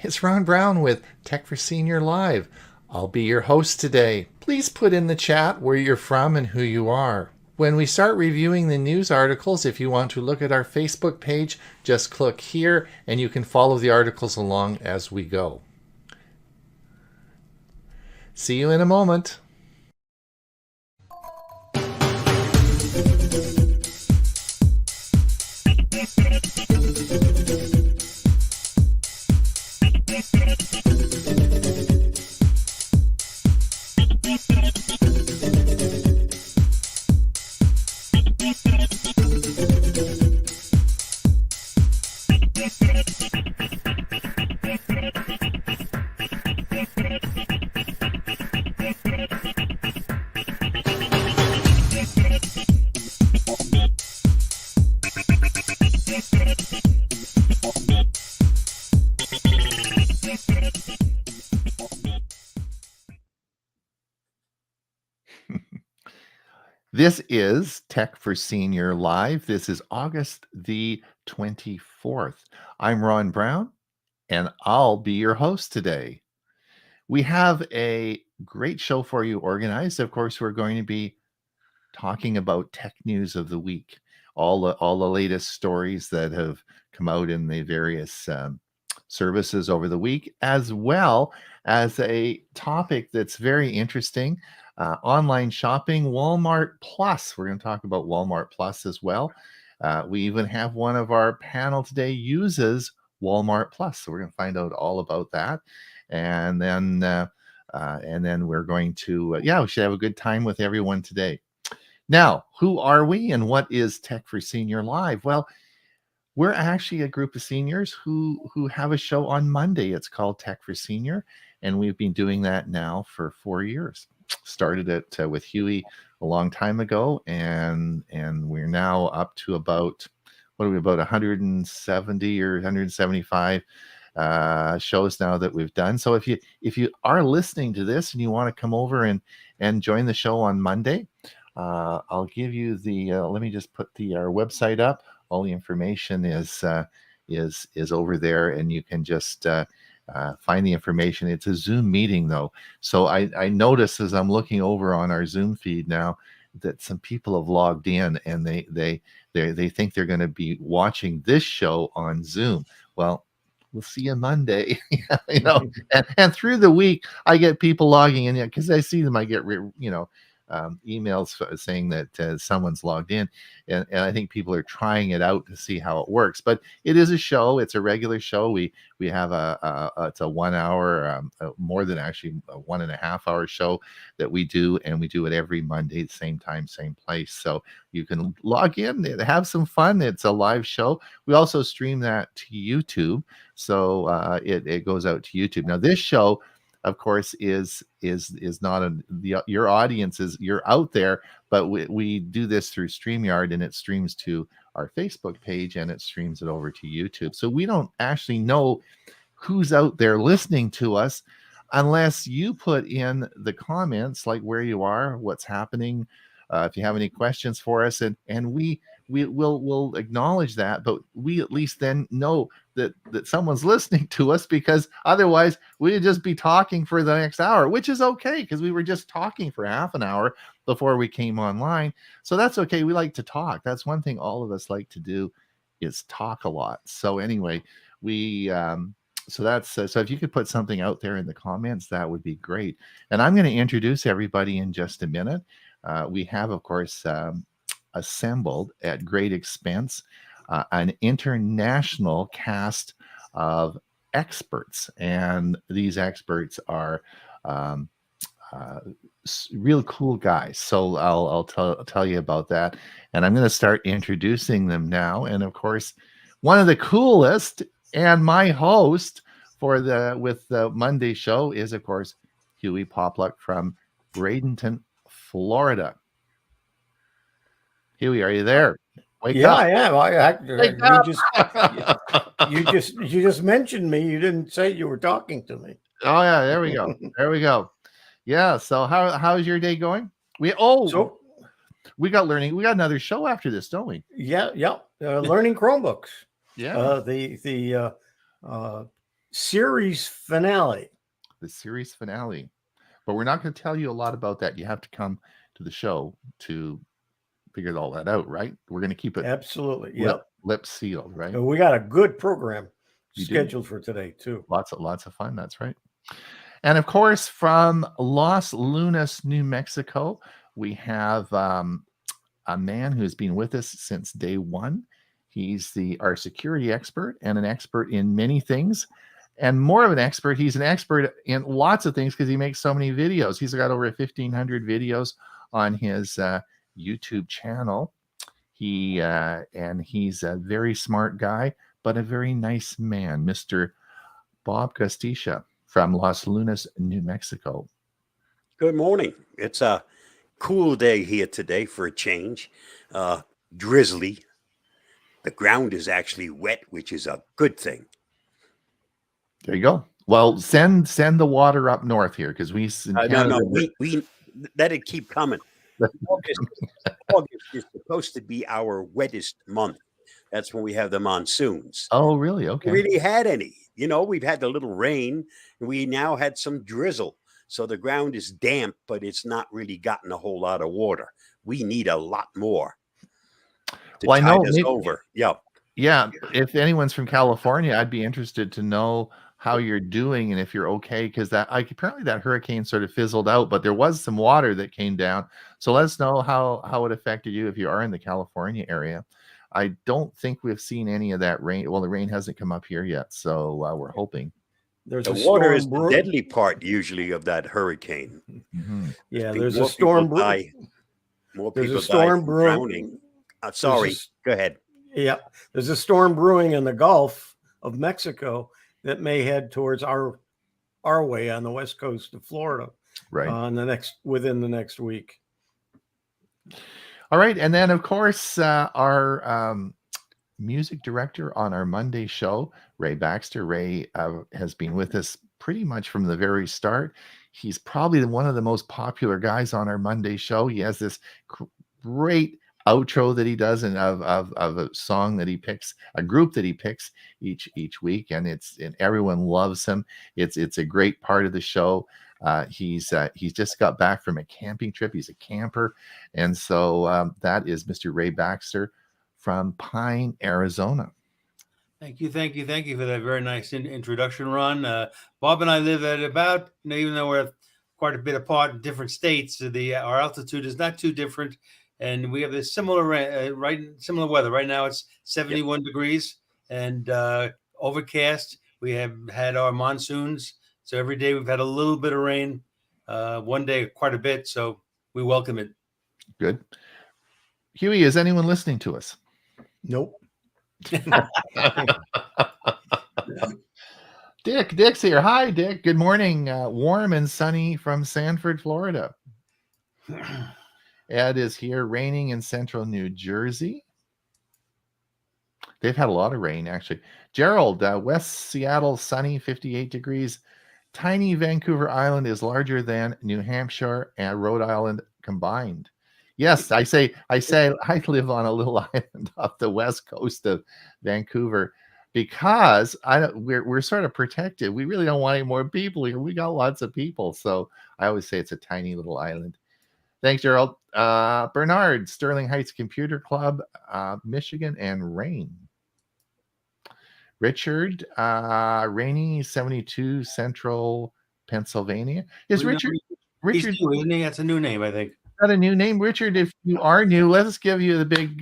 It's Ron Brown with Tech for Senior Live. I'll be your host today. Please put in the chat where you're from and who you are. When we start reviewing the news articles, if you want to look at our Facebook page, just click here and you can follow the articles along as we go. See you in a moment. This is Tech for Senior Live. This is August the 24th. I'm Ron Brown, and I'll be your host today. We have a great show for you organized. Of course, we're going to be talking about tech news of the week, all the latest stories that have come out in the various services over the week, as well as a topic that's very interesting. Online shopping, Walmart Plus. We're going to talk about Walmart Plus as well. We even have one of our panel today uses Walmart Plus, so we're going to find out all about that, and then we're going to we should have a good time with everyone today. Now, who are we, and what is Tech for Senior Live? Well, we're actually a group of seniors who have a show on Monday. It's called Tech for Senior, and we've been doing that now for 4 years. Started it with Huey a long time ago, and we're now up to about 170 or 175 shows now that we've done. So if you are listening to this and you want to come over and join the show on Monday, I'll give you the let me just put our website up. All the information is over there, and you can just find the information. It's a Zoom meeting though, so I notice as I'm looking over on our Zoom feed now that some people have logged in, and they think they're going to be watching this show on Zoom. Well, we'll see you Monday. And through the week I get people logging in because I see them. I get emails saying that someone's logged in, and I think people are trying it out to see how it works. But it is a show. It's a regular show. We have it's a 1 hour, more than actually a 1.5 hour show that we do, and we do it every Monday, same time, same place. So you can log in and have some fun. It's a live show. We also stream that to YouTube, so it goes out to YouTube. Now this show, of course, is not your audience is you're out there, but we do this through StreamYard, and it streams to our Facebook page, and it streams it over to YouTube. So we don't actually know who's out there listening to us unless you put in the comments, like where you are, what's happening, if you have any questions for us, and we'll acknowledge that, but we at least then know that someone's listening to us, because otherwise we'd just be talking for the next hour, which is okay, because we were just talking for half an hour before we came online. So that's okay. We like to talk. That's one thing all of us like to do, is talk a lot. So anyway, so that's so if you could put something out there in the comments, that would be great. And I'm going to introduce everybody in just a minute. We have, of course, assembled at great expense an international cast of experts, and these experts are real cool guys. So I'll tell you about that, and I'm going to start introducing them now. And of course, one of the coolest and my host for the Monday show is, of course, Huey Popluck from Bradenton, Florida. Huey, are you there? Wake up. I am. You just mentioned me. You didn't say you were talking to me. Oh yeah, there we go. There we go. Yeah. So how's your day going? We got learning. We got another show after this, don't we? Yeah. Learning Chromebooks. Yeah. The series finale. The series finale. But we're not going to tell you a lot about that. You have to come to the show to figure all that out, right? We're going to keep it Absolutely. lip, Yep. lip sealed, right? And we got a good program You do. scheduled for today too. Lots of fun. That's right. And of course, from Los Lunas, New Mexico, we have a man who's been with us since day one. He's our security expert and an expert in many things. And more of an expert, he's an expert in lots of things because he makes so many videos. He's got over 1,500 videos on his YouTube channel. He's a very smart guy, but a very nice man, Mr. Bob Costisha from Los Lunas, New Mexico. Good morning. It's a cool day here today for a change. Drizzly. The ground is actually wet, which is a good thing. There you go. Well, send the water up north here because we we let it keep coming. August is supposed to be our wettest month. That's when we have the monsoons. Oh, really? Okay. We really had any. We've had a little rain, and we now had some drizzle. So the ground is damp, but it's not really gotten a whole lot of water. We need a lot more to tide us over. Yeah. Yeah. If anyone's from California, I'd be interested to know how you're doing and if you're okay, because apparently that hurricane sort of fizzled out, but there was some water that came down. So let us know how it affected you if you are in the California area. I don't think we've seen any of that rain. Well, the rain hasn't come up here yet, so we're hoping. The water is the deadly part usually of that hurricane. Mm-hmm. Yeah, there's a storm brewing. More people die from drowning. Sorry, go ahead. Yeah, there's a storm brewing in the Gulf of Mexico that may head towards our way on the west coast of Florida, right? Within the next week. All right, and then of course our music director on our Monday show, Ray Baxter. Ray has been with us pretty much from the very start. He's probably one of the most popular guys on our Monday show. He has this great outro that he does and of a song that he picks, a group that he picks each week, and everyone loves him. It's a great part of the show. He's just got back from a camping trip. He's a camper, and so that is Mr. Ray Baxter from Pine, Arizona. Thank you for that very nice introduction, Ron. Bob and I live at about, even though we're quite a bit apart in different states, our altitude is not too different. And we have this similar weather. Right now it's 71 degrees and overcast. We have had our monsoons. So every day we've had a little bit of rain. One day quite a bit. So we welcome it. Good. Huey, is anyone listening to us? Nope. Dick's here. Hi, Dick. Good morning. Warm and sunny from Sanford, Florida. Ed is here, raining in central New Jersey. They've had a lot of rain, actually. Gerald, West Seattle, sunny, 58 degrees. Tiny Vancouver Island is larger than New Hampshire and Rhode Island combined. Yes, I live on a little island off the west coast of Vancouver because we're sort of protected. We really don't want any more people here. We got lots of people, so I always say it's a tiny little island. Thanks, Gerald. Bernard, Sterling Heights Computer Club, Michigan, and rain. Richard, rainy, 72, Central Pennsylvania. Is Richard? Isn't he? That's a new name, I think. Is that a new name, Richard? If you are new, let us give you a big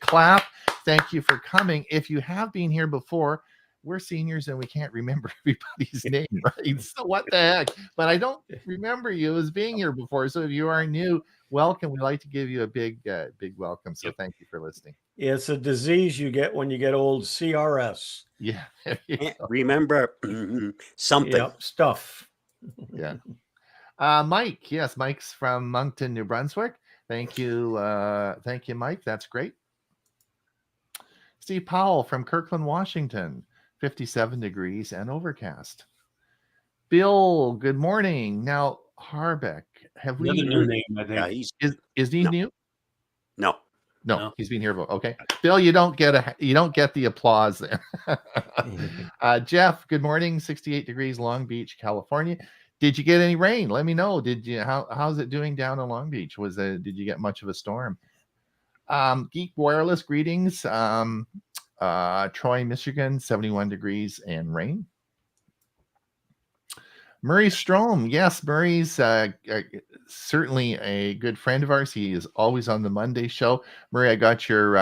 clap. Thank you for coming. If you have been here before, we're seniors and we can't remember everybody's name, right? So what the heck? But I don't remember you as being here before. So if you are new, welcome. We'd like to give you a big welcome. So thank you for listening. It's a disease you get when you get old, CRS. Yeah. Remember something. Yep, stuff. Yeah. Mike. Yes, Mike's from Moncton, New Brunswick. Thank you. Thank you, Mike. That's great. Steve Powell from Kirkland, Washington. 57 degrees and overcast. Bill, good morning. Now, Harbeck, have we? Another new name, I think. Yeah, is he new? No. No, No. he's been here. Okay, Bill, you don't get the applause there. Jeff, good morning. 68 degrees, Long Beach, California. Did you get any rain? Let me know. Did you? How's it doing down in Long Beach? Did you get much of a storm? Geek Wireless, greetings. Troy, Michigan, 71 degrees and rain. Murray Strom, yes, Murray's certainly a good friend of ours. He is always on the Monday show. Murray, I got your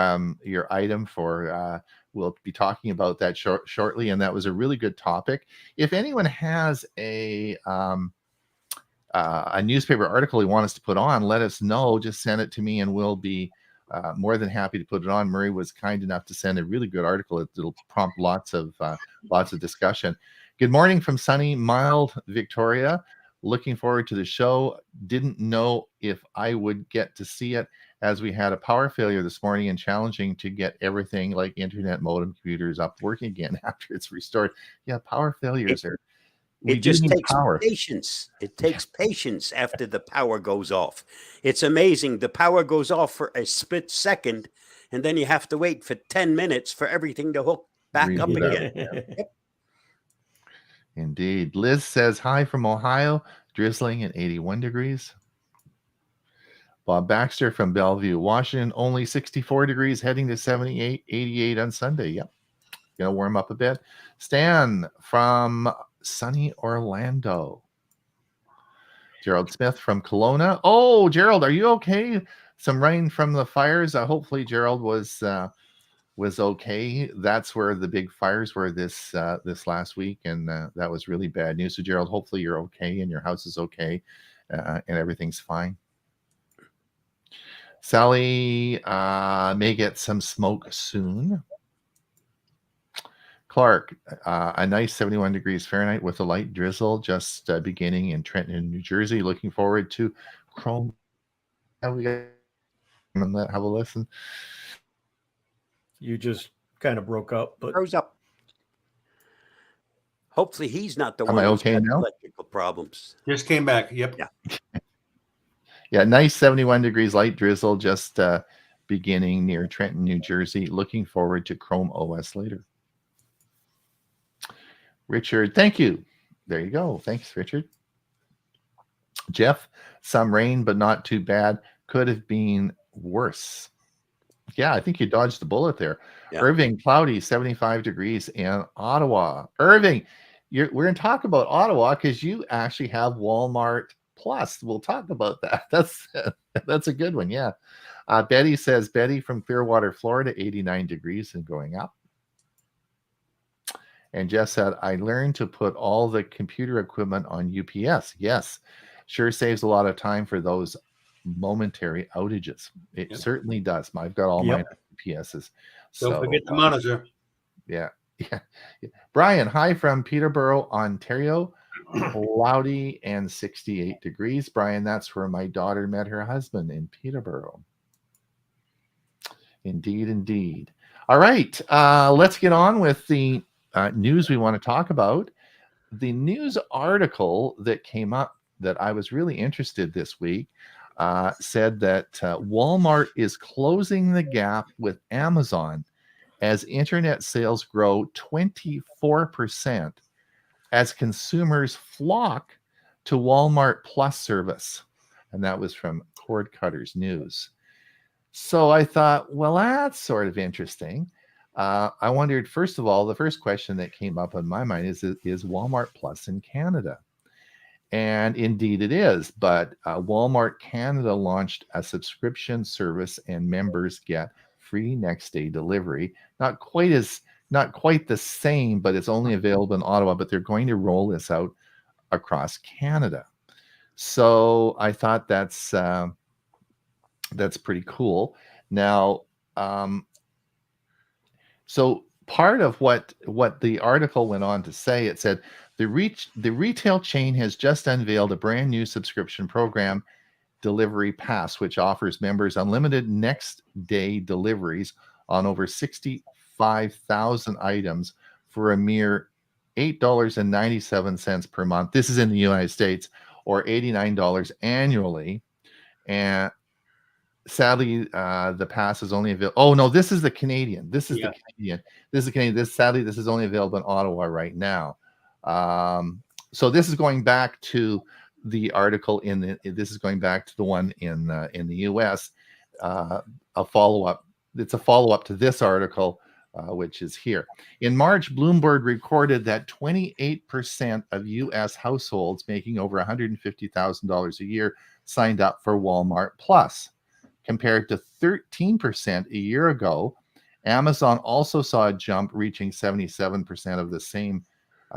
item for. We'll be talking about that shortly, and that was a really good topic. If anyone has a newspaper article you want us to put on, let us know. Just send it to me, and we'll be more than happy to put it on. Murray was kind enough to send a really good article. It'll prompt lots of discussion. Good morning from sunny, mild Victoria. Looking forward to the show. Didn't know if I would get to see it, as we had a power failure this morning and challenging to get everything like internet, modem, computers up working again after it's restored. Yeah, power failures are. It just takes patience. It takes patience after the power goes off. It's amazing. The power goes off for a split second, and then you have to wait for 10 minutes for everything to hook back up again. Yep. Indeed. Liz says hi from Ohio, drizzling at 81 degrees. Bob Baxter from Bellevue, Washington, only 64 degrees, heading to 78, 88 on Sunday. Yep. Gonna warm up a bit. Stan from sunny Orlando. Gerald Smith from Kelowna. Oh, Gerald, are you okay? Some rain from the fires. Hopefully Gerald was okay. That's where the big fires were this last week, and that was really bad news. So Gerald, hopefully you're okay and your house is okay, and everything's fine. Sally may get some smoke soon. Clark, a nice 71 degrees Fahrenheit with a light drizzle just beginning in Trenton, New Jersey. Looking forward to Chrome. Have a listen. You just kind of broke up, but Froze up. Hopefully he's not the Am one I who's okay got now? electrical problems. Just came back. Yep. Yeah. Yeah, nice 71 degrees, light drizzle just beginning near Trenton, New Jersey. Looking forward to Chrome OS later. Richard, thank you. There you go. Thanks, Richard. Jeff, some rain, but not too bad. Could have been worse. Yeah, I think you dodged the bullet there. Yeah. Irving, cloudy, 75 degrees in Ottawa. Irving, we're going to talk about Ottawa because you actually have Walmart Plus. We'll talk about that. That's a good one. Yeah. Betty says, Betty from Clearwater, Florida, 89 degrees and going up. And Jeff said, I learned to put all the computer equipment on UPS. Yes, sure saves a lot of time for those momentary outages. It certainly does. I've got all my UPSs. Don't forget the monitor. Yeah. Brian, hi from Peterborough, Ontario. Cloudy and 68 degrees. Brian, that's where my daughter met her husband, in Peterborough. Indeed. All right. Let's get on with the news we want to talk about. The news article that came up that I was really interested this week said that Walmart is closing the gap with Amazon as internet sales grow 24% as consumers flock to Walmart Plus service. And that was from Cord Cutters News. So I thought, well, that's sort of interesting. I wondered, first of all, the first question that came up in my mind is Walmart Plus in Canada? And indeed it is, but Walmart Canada launched a subscription service and members get free next day delivery. Not quite the same, but it's only available in Ottawa, but they're going to roll this out across Canada. So I thought that's pretty cool. Now, so part of what the article went on to say, it said the retail chain has just unveiled a brand new subscription program, Delivery Pass, which offers members unlimited next day deliveries on over 65,000 items for a mere $8.97 per month. This is in the United States, or $89 annually. And sadly, the pass is only available. Oh no, this is the Canadian. This is Yeah. the Canadian. This is the Canadian. Sadly, this is only available in Ottawa right now. So this is going back to the article this is going back to the one in the U.S. A follow up. It's a follow up to this article, which is here. In March, Bloomberg recorded that 28% of U.S. households making over $150,000 a year signed up for Walmart Plus, compared to 13% a year ago. Amazon also saw a jump, reaching 77% of the same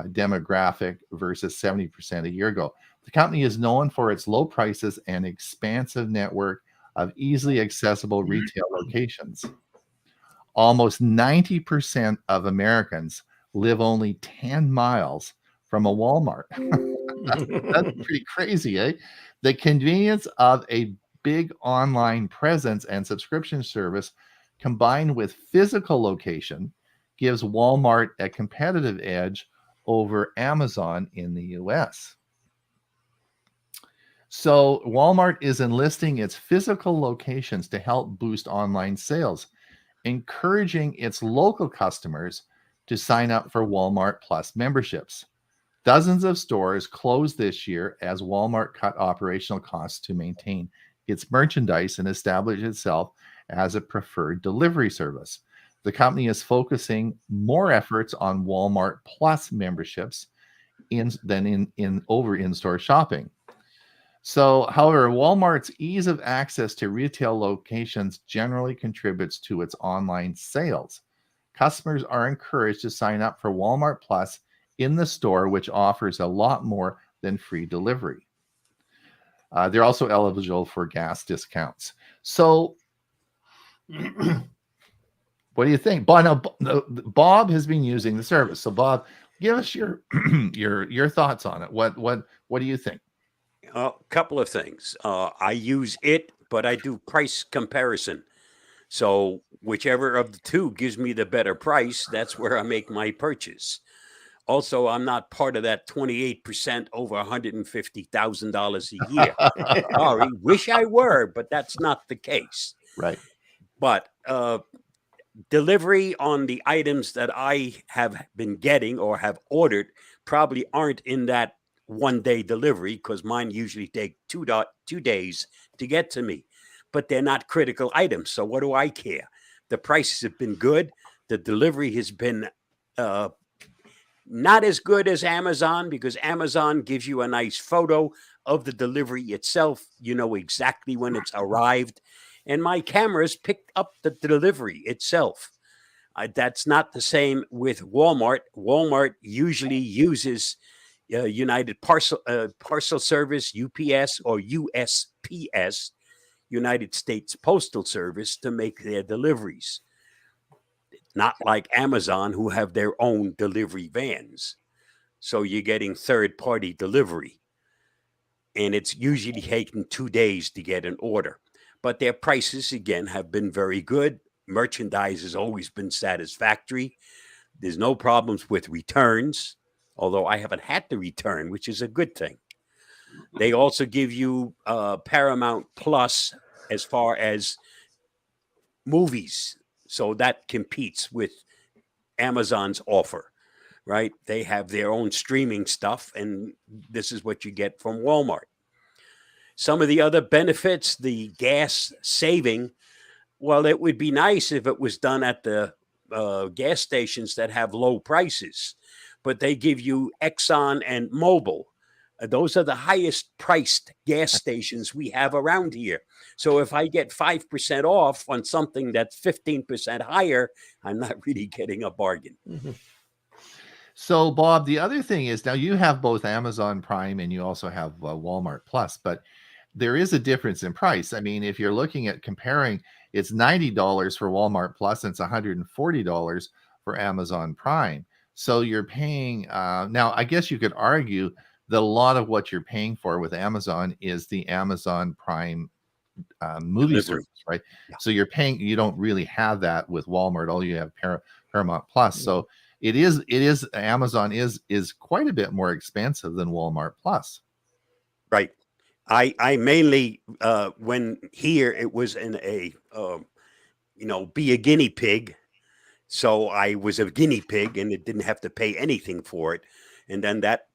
demographic versus 70% a year ago. The company is known for its low prices and expansive network of easily accessible retail locations. Almost 90% of Americans live only 10 miles from a Walmart. That's pretty crazy, eh? The convenience of a big online presence and subscription service combined with physical location gives Walmart a competitive edge over Amazon in the US. So Walmart is enlisting its physical locations to help boost online sales, encouraging its local customers to sign up for Walmart Plus memberships. Dozens of stores closed this year as Walmart cut operational costs to maintain its merchandise and establish itself as a preferred delivery service. The company is focusing more efforts on Walmart Plus memberships than in-store shopping. So, however, Walmart's ease of access to retail locations generally contributes to its online sales. Customers are encouraged to sign up for Walmart Plus in the store, which offers a lot more than free delivery. They're also eligible for gas discounts. So, what do you think? Bob has been using the service. So, Bob, give us your your thoughts on it. What do you think? A couple of things. I use it, but I do price comparison. So whichever of the two gives me the better price, that's where I make my purchase. Also, I'm not part of that 28% over $150,000 a year. Sorry, wish I were, but that's not the case. Right. But delivery on the items that I have been getting or have ordered probably aren't in that 1 day delivery, because mine usually take 2 days to get to me, but they're not critical items. So what do I care? The prices have been good. The delivery has been not as good as Amazon, because Amazon gives you a nice photo of the delivery itself. You know exactly when it's arrived. And my cameras picked up the delivery itself. That's not the same with Walmart. Walmart usually uses United Parcel Service, UPS, or USPS, United States Postal Service, to make their deliveries. Not like Amazon, who have their own delivery vans. So you're getting third-party delivery. And it's usually taking 2 days to get an order. But their prices, again, have been very good. Merchandise has always been satisfactory. There's no problems with returns, although I haven't had to return, which is a good thing. They also give you Paramount Plus as far as movies. So that competes with Amazon's offer, right? They have their own streaming stuff, and this is what you get from Walmart. Some of the other benefits, the gas saving, well, it would be nice if it was done at the gas stations that have low prices, but they give you Exxon and Mobil. Those are the highest priced gas stations we have around here. So if I get 5% off on something that's 15% higher, I'm not really getting a bargain. Mm-hmm. So, Bob, the other thing is, now you have both Amazon Prime and you also have Walmart Plus, but there is a difference in price. I mean, if you're looking at comparing, it's $90 for Walmart Plus and it's $140 for Amazon Prime. So you're paying, now I guess you could argue that a lot of what you're paying for with Amazon is the Amazon Prime movie service, right? Yeah. So you're paying, you don't really have that with Walmart. All you have Paramount Plus. So it is Amazon is quite a bit more expensive than Walmart Plus. Right. I mainly when here it was in a be a guinea pig. So I was a guinea pig and it didn't have to pay anything for it. And then that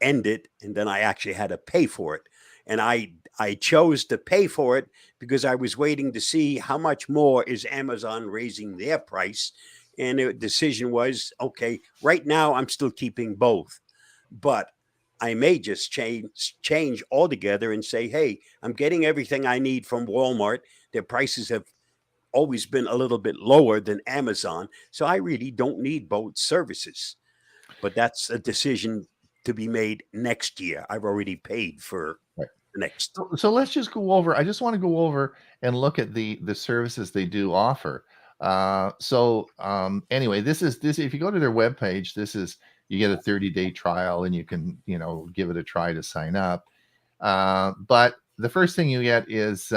ended, and then I actually had to pay for it. And I chose to pay for it because I was waiting to see how much more is Amazon raising their price. And the decision was, okay, right now I'm still keeping both, but I may just change altogether and say, hey, I'm getting everything I need from Walmart. Their prices have always been a little bit lower than Amazon, so I really don't need both services. But that's a decision to be made next year. I've already paid for Right. the next. So let's just go over. I just want to go over and look at the services they do offer. Anyway, this. If you go to their webpage, you get a 30-day trial, and you can give it a try to sign up. But the first thing you get is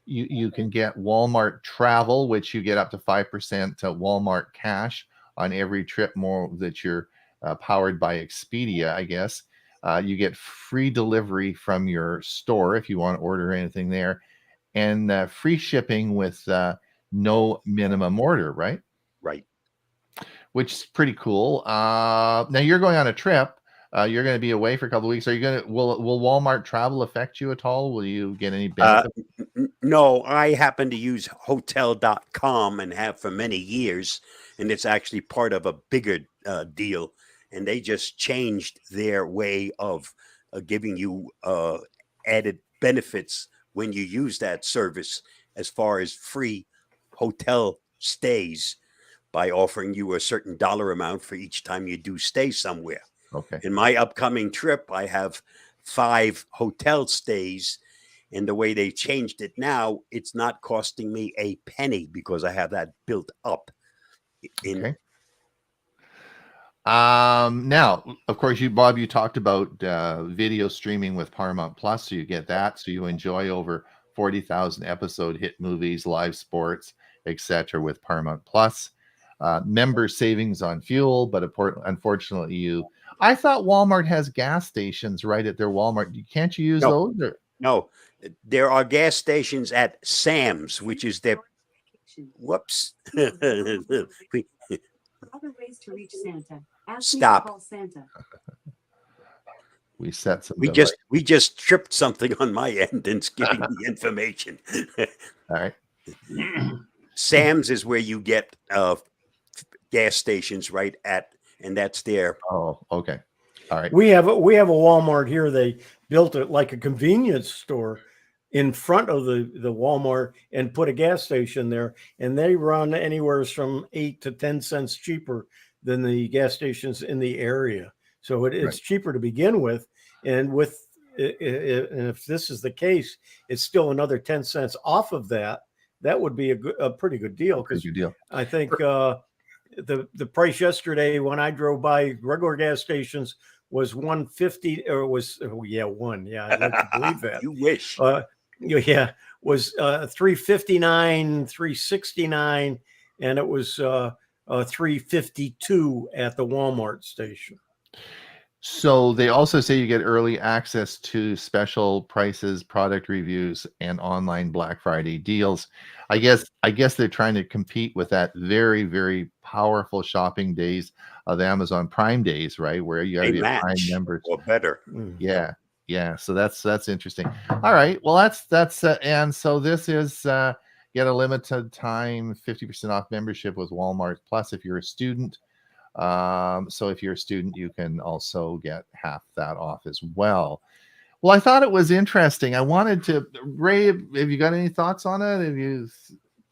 you can get Walmart Travel, which you get up to 5% Walmart cash on every trip more that you're powered by Expedia, I guess. You get free delivery from your store if you want to order anything there, and free shipping with no minimum order, right? Right. Which is pretty cool. Now you're going on a trip. You're going to be away for a couple of weeks. Will Walmart Travel affect you at all? Will you get any benefit? No, I happen to use hotel.com and have for many years, and it's actually part of a bigger deal. And they just changed their way of giving you added benefits when you use that service, as far as free hotel stays, by offering you a certain dollar amount for each time you do stay somewhere. Okay. In my upcoming trip, I have 5 hotel stays. And the way they changed it now, it's not costing me a penny because I have that built up. Okay. Now, of course, Bob, you talked about video streaming with Paramount Plus, so you get that. So you enjoy over 40,000 episode hit movies, live sports, etc. with Paramount Plus. Member savings on fuel, but unfortunately, I thought Walmart has gas stations right at their Walmart. Can't you use those? No, there are gas stations at Sam's, which is their. Whoops. Other ways to reach Santa. Stop. Call Santa. We set some. We just tripped something on my end and it's giving the information. All right. Sam's is where you get gas stations right at, and that's there. Oh, okay. All right. We have a Walmart here. They built it like a convenience store in front of the Walmart and put a gas station there, and they run anywhere from 8 to 10 cents cheaper than the gas stations in the area. So it's cheaper to begin with, and if this is the case, it's still another 10 cents off of that. That would be a pretty good deal, because I think the price yesterday when I drove by regular gas stations was $1.50, or was one. Yeah, I'd like to believe that. You wish. Was $3.59, $3.69, and it was $3.52 at the Walmart station. So they also say you get early access to special prices, product reviews, and online Black Friday deals. I guess they're trying to compete with that very, very powerful shopping days of Amazon Prime days, right? Where you got to be a Prime member or better. Yeah. So that's interesting. All right. Well, that's and so this is get a limited time 50% off membership with Walmart Plus if you're a student. So if you're a student, you can also get half that off as well. Well, I thought it was interesting. I wanted to, Ray, have you got any thoughts on it? Have you?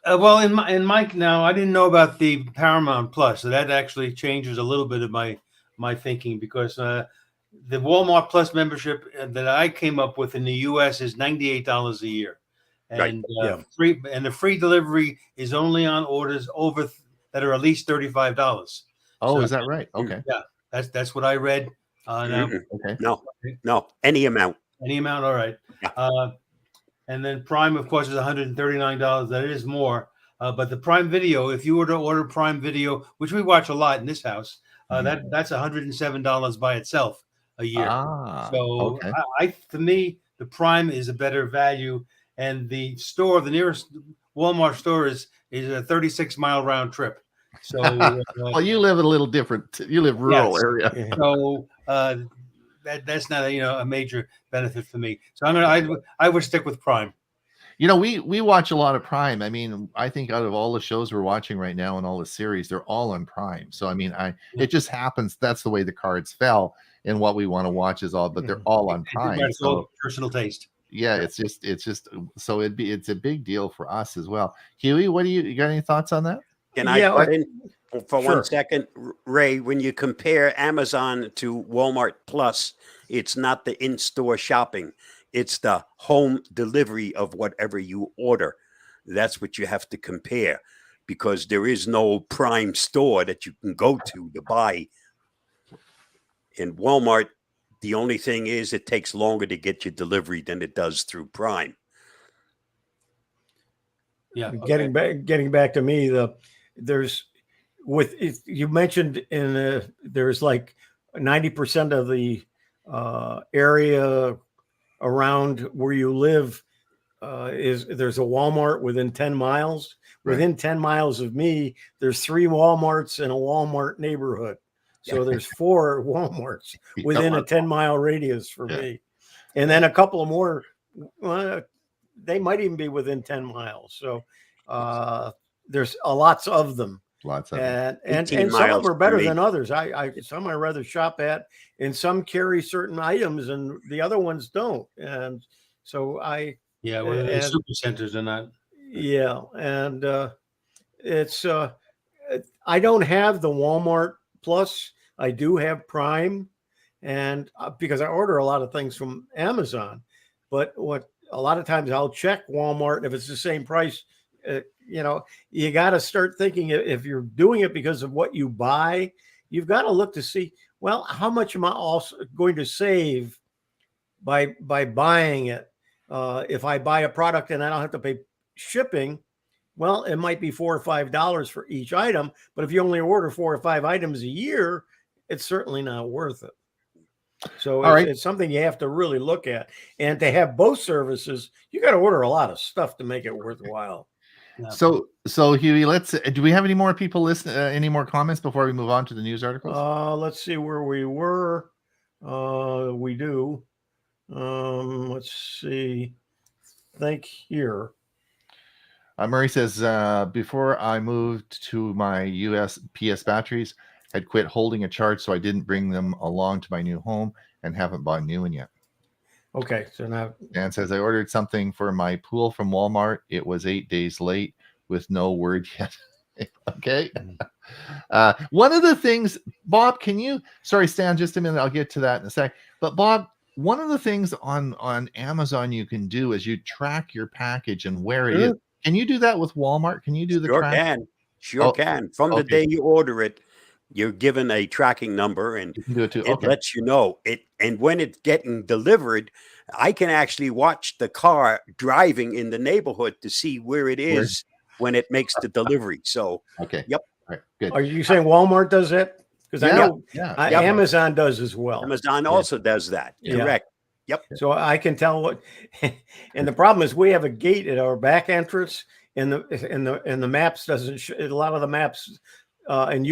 Well, in my now, I didn't know about the Paramount Plus, so that actually changes a little bit of my thinking, because the Walmart Plus membership that I came up with in the U.S. is $98 a year, and free, and the free delivery is only on orders over that are at least $35. Oh, is that right? Okay. Yeah, that's what I read. Okay. No, any amount. Any amount, all right. Yeah. And then Prime, of course, is $139. That is more. But the Prime Video, if you were to order Prime Video, which we watch a lot in this house, that's $107 by itself a year. So to me, the Prime is a better value, and the nearest Walmart store is a 36-mile round trip. So Well, you live in a little different. You live rural Yes. area. Yeah. so that's not a major benefit for me. So I would stick with Prime. We watch a lot of Prime. I mean, I think out of all the shows we're watching right now and all the series, they're all on Prime. So I mean, it just happens that's the way the cards fell, and what we want to watch is all, but they're all on Prime. It's So all personal taste. yeah, it's just so it's a big deal for us as well. Huey, what you got any thoughts on that? Can I Yeah, butt in for sure. 1 second, Ray? When you compare Amazon to Walmart Plus, it's not the in-store shopping; it's the home delivery of whatever you order. That's what you have to compare, because there is no Prime store that you can go to buy. In Walmart, the only thing is it takes longer to get your delivery than it does through Prime. Yeah. Getting back to me, you mentioned there's like 90% of the area around where you live there's a Walmart within 10 miles. Right. Within 10 miles of me, there's 3 Walmarts in a Walmart neighborhood. So there's 4 Walmarts within a 10-mile radius for me. And then a couple of more, they might even be within 10 miles. So there's lots of them. Lots of them. And 18 some of miles them are better from me. than others. Some I rather shop at, and some carry certain items and the other ones don't. And so whether they're super centers or not. Yeah, and it's I don't have the Walmart Plus. I do have Prime, and because I order a lot of things from Amazon, but a lot of times I'll check Walmart if it's the same price. You got to start thinking, if you're doing it because of what you buy, you've got to look to see, well, how much am I also going to save by buying it? If I buy a product and I don't have to pay shipping, well, it might be $4 or $5 for each item. But if you only order 4 or 5 items a year, it's certainly not worth it. So it's something you have to really look at. And to have both services, you got to order a lot of stuff to make it worthwhile. Yeah. So Huey, do we have any more people listen? Any more comments before we move on to the news articles? Let's see where we were. We do. Let's see. Think here. Murray says, before I moved to my USPS batteries, I'd quit holding a charge, so I didn't bring them along to my new home and haven't bought a new one yet. Okay, so now Dan says, I ordered something for my pool from Walmart. It was 8 days late with no word yet. Okay. One of the things, Bob, sorry, Stan, just a minute. I'll get to that in a sec. But Bob, one of the things on Amazon you can do is you track your package and where it is. Can you do that with Walmart? Can you do the track? Sure can. From the day you order it, you're given a tracking number, and you can do it too. It lets you know it. And when it's getting delivered, I can actually watch the car driving in the neighborhood to see where it is when it makes the delivery. So, okay. Yep. All right, good. Are you saying Walmart does that? Because I know Amazon does as well. Amazon also does that. Yeah. Correct. Yep. So I can tell what, and the problem is we have a gate at our back entrance, and the maps doesn't. A lot of the maps and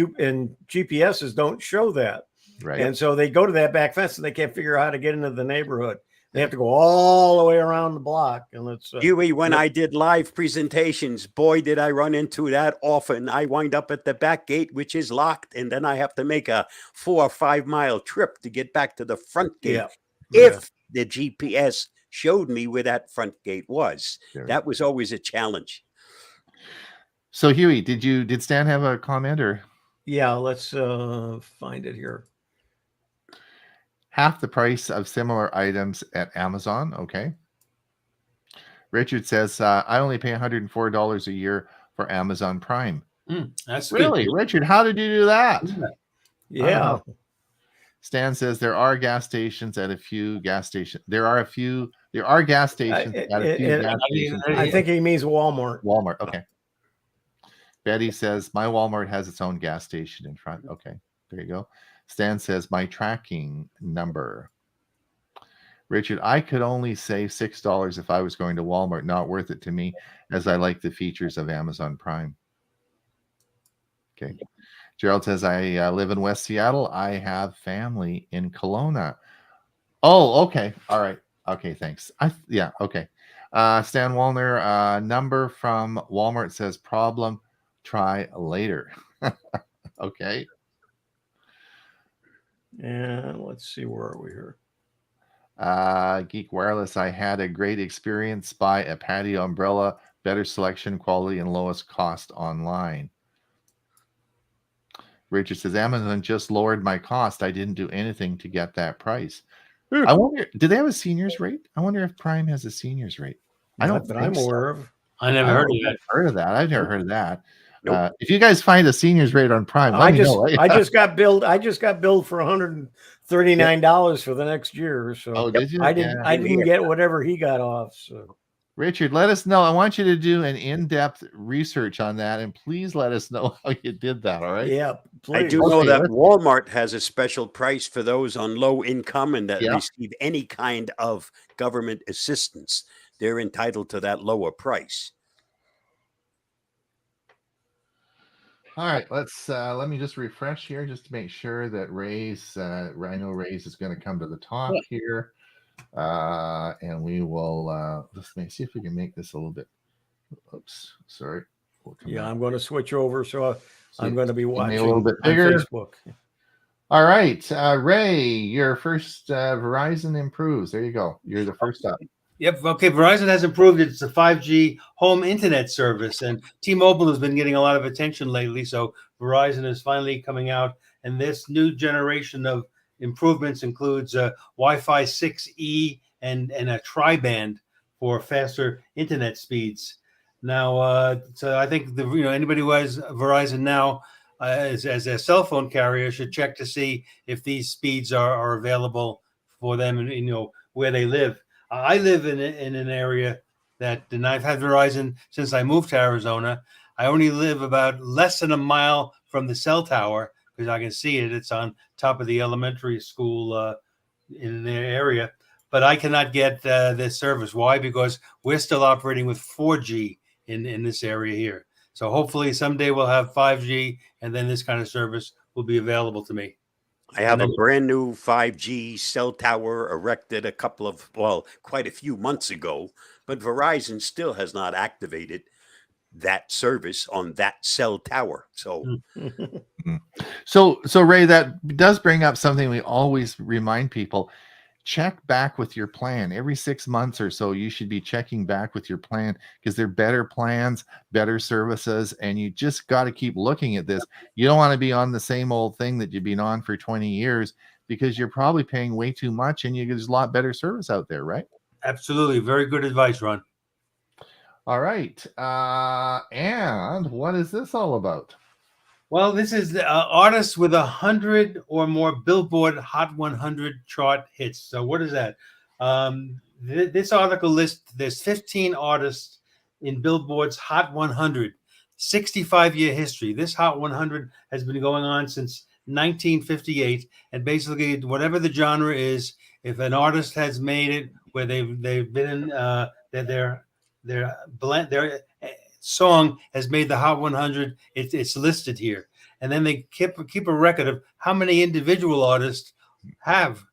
GPSs don't show that, Right. and so they go to that back fence and they can't figure out how to get into the neighborhood. They have to go all the way around the block, and it's Huey, when I did live presentations, boy, did I run into that often. I wind up at the back gate, which is locked, and then I have to make a 4 or 5 mile trip to get back to the front gate. If the GPS showed me where that front gate was, that was always a challenge. So Huey, did Stan have a comment or? Yeah, let's find it here. Half the price of similar items at Amazon. Okay. Richard says, I only pay $104 a year for Amazon Prime. That's really good. Richard. How did you do that? Yeah. Stan says there are gas stations at a few gas stations. There are gas stations at a few gas stations. I think he means Walmart. Walmart. Okay. Betty says my Walmart has its own gas station in front. Okay. There you go. Stan says my tracking number. Richard, I could only save $6 if I was going to Walmart. Not worth it to me, as I like the features of Amazon Prime. Okay. Gerald says, I live in West Seattle. I have family in Kelowna. Oh, okay. All right. Okay, thanks. Yeah, okay. Stan Wallner, number from Walmart says problem. Try later. Okay. And let's see, where are we here? Geek Wireless, I had a great experience. Buy a patio umbrella, better selection, quality, and lowest cost online. Richard says, Amazon just lowered my cost. I didn't do anything to get that price. I wonder, do they have a seniors rate? I wonder if Prime has a seniors rate. I don't Not that think I'm so. aware of. I never heard of that. Heard of that. I've never heard of that. Nope. If you guys find a seniors rate on Prime, let me know. I just got billed. I just got billed for $139 for the next year. So Oh, did you? I didn't. Yeah. I didn't get whatever he got off. So Richard, let us know. I want you to do an in-depth research on that, and please let us know how you did that. All right. yeah, I please. do know Okay, that let's- Walmart has a special price for those on low income and that Yeah. receive any kind of government assistance. They're entitled to that lower price. All right, let me just refresh here just to make sure that Ray's Rhino Ray's is going to come to the top here. And we will let's see if we can make this a little bit. Oops, sorry. We'll come Yeah, back. I'm going to switch over. So See, I'm going to be make it watching a little bit on bigger. Facebook. All right, Ray, your first Verizon improves. There you go. You're the first up. Yep. Okay. Verizon has improved its 5G home internet service, and T-Mobile has been getting a lot of attention lately. So Verizon is finally coming out, and this new generation of improvements includes Wi-Fi 6E and a tri-band for faster internet speeds. Now, so I think anybody who has Verizon now as a cell phone carrier should check to see if these speeds are available for them, and where they live. I live in an area and I've had Verizon since I moved to Arizona. I only live about less than a mile from the cell tower because I can see it. It's on top of the elementary school in the area, but I cannot get this service. Why? Because we're still operating with 4G in this area here. So hopefully someday we'll have 5G, and then this kind of service will be available to me. I have a brand new 5G cell tower erected quite a few months ago, but Verizon still has not activated that service on that cell tower. So, So Ray, that does bring up something we always remind people. Check back with your plan every 6 months or so. You should be checking back with your plan because they're better plans, better services, and you just got to keep looking at this. You don't want to be on the same old thing that you've been on for 20 years because you're probably paying way too much, and there's a lot better service out there, right? Absolutely. Very good advice, Ron. All right. And what is this all about? Well, this is artists with 100 or more Billboard Hot 100 chart hits. So what is that? This article lists there's 15 artists in Billboard's Hot 100, 65-year history. This Hot 100 has been going on since 1958, and basically whatever the genre is, if an artist has made it where they've been in their song has made the Hot 100, it's listed here, and then they keep a record of how many individual artists have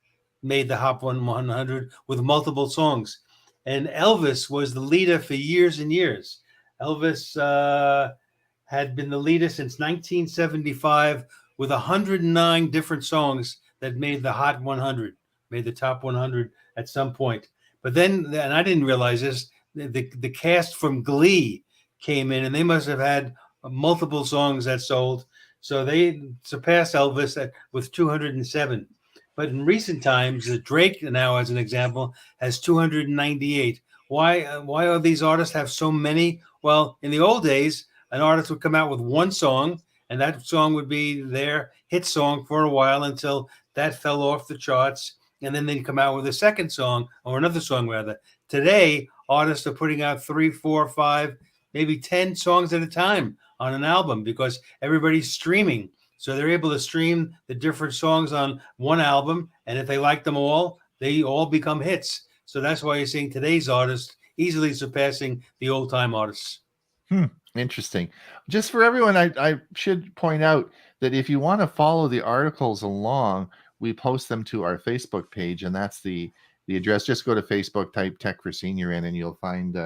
made the Hot 100 with multiple songs. And Elvis was the leader for years and years. Elvis had been the leader since 1975 with 109 different songs that made the Hot 100, made the top 100 at some point. But then, and I didn't realize this, the cast from Glee came in, and they must have had multiple songs that sold. So they surpassed Elvis with 207. But in recent times, Drake now, as an example, has 298. Why are these artists have so many? Well, in the old days, an artist would come out with one song, and that song would be their hit song for a while until that fell off the charts. And then they'd come out with a second song, or another song rather. Today, artists are putting out 3, 4, 5, maybe 10 songs at a time on an album because everybody's streaming. So they're able to stream the different songs on one album, and if they like them all, they all become hits. So that's why you're seeing today's artists easily surpassing the old time artists. Interesting. Just for everyone, I should point out that if you want to follow the articles along, we post them to our Facebook page, and that's the address. Just go to Facebook, type Tech for Senior in, and you'll find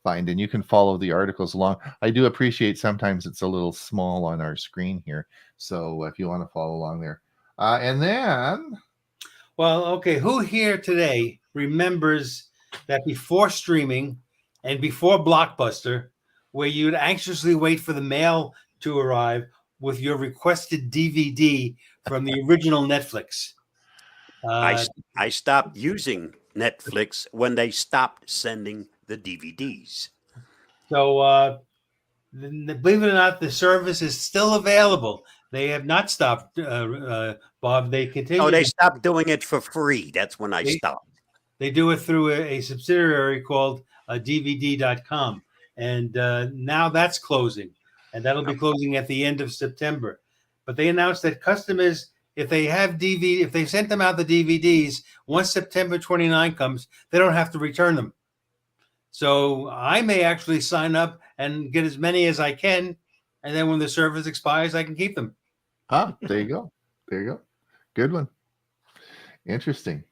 and you can follow the articles along. I do appreciate sometimes it's a little small on our screen here, so if you want to follow along there, and then Well, okay, who here today remembers that before streaming and before Blockbuster, where you'd anxiously wait for the mail to arrive with your requested DVD from the original Netflix? I stopped using Netflix when they stopped sending the DVDs. So, believe it or not, the service is still available. They have not stopped, Bob. They continue. Oh, they stopped doing it for free. That's when I stopped. They do it through a subsidiary called DVD.com. And now that's closing. And that'll be closing at the end of September. But they announced that customers, if they sent them out the DVDs, once September 29 comes, they don't have to return them. So I may actually sign up and get as many as I can. And then when the service expires, I can keep them. there you go. There you go. Good one. Interesting.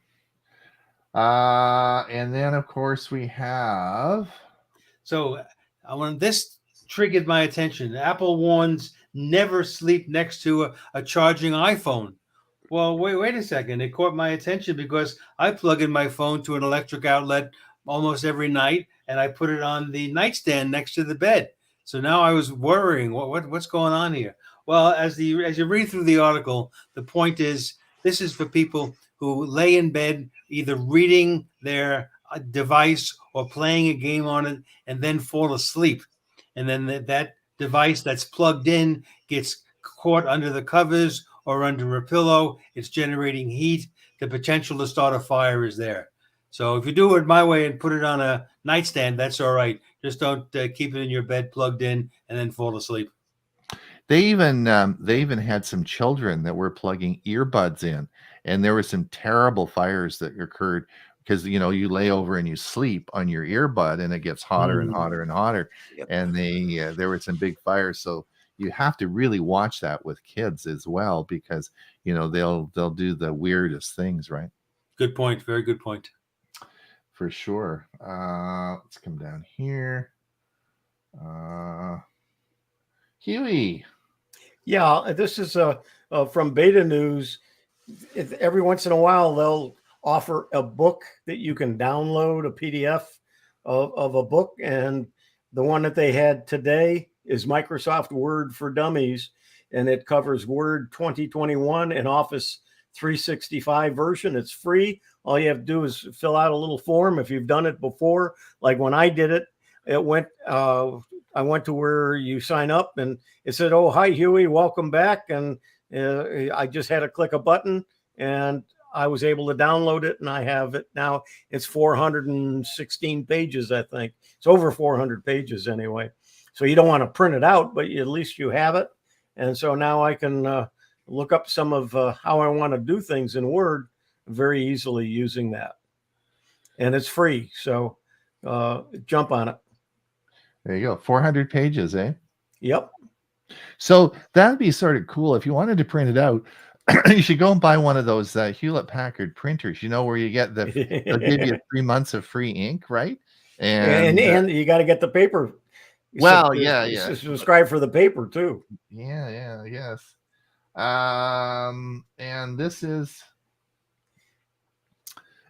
And then, of course, we have. So when this triggered my attention, Apple warns never sleep next to a charging iPhone. Well, wait a second. It caught my attention because I plug in my phone to an electric outlet almost every night, and I put it on the nightstand next to the bed. So now I was worrying, what's going on here? Well, as you read through the article, the point is this is for people who lay in bed either reading their device or playing a game on it and then fall asleep. And then that device that's plugged in gets caught under the covers or under a pillow. It's generating heat. The potential to start a fire is there. So if you do it my way and put it on a nightstand, that's all right. Just don't keep it in your bed plugged in and then fall asleep. They even had some children that were plugging earbuds in, and there were some terrible fires that occurred because you lay over and you sleep on your earbud, and it gets hotter and hotter and hotter. Yep. And there were some big fires, so you have to really watch that with kids as well because they'll do the weirdest things, right? Good point. Very good point. For sure. Let's come down here. Huey. Yeah, this is from Beta News. Every once in a while, they'll offer a book that you can download, a PDF of a book. And the one that they had today is Microsoft Word for Dummies, and it covers Word 2021 and Office 365 version. It's free. All you have to do is fill out a little form if you've done it before. Like when I did it, I went to where you sign up and it said, "Oh, hi, Huey, welcome back." And I just had to click a button and I was able to download it, and I have it now. It's 416 pages, I think. It's over 400 pages anyway. So you don't want to print it out, but at least you have it. And so now I can look up some of how I want to do things in Word very easily using that. And it's free. So jump on it. There you go. 400 pages, eh? Yep. So that'd be sort of cool. If you wanted to print it out, you should go and buy one of those Hewlett Packard printers, where you get they'll give you 3 months of free ink, right? And you got to get the paper. Well, yeah. Subscribe for the paper too. Yes. And this is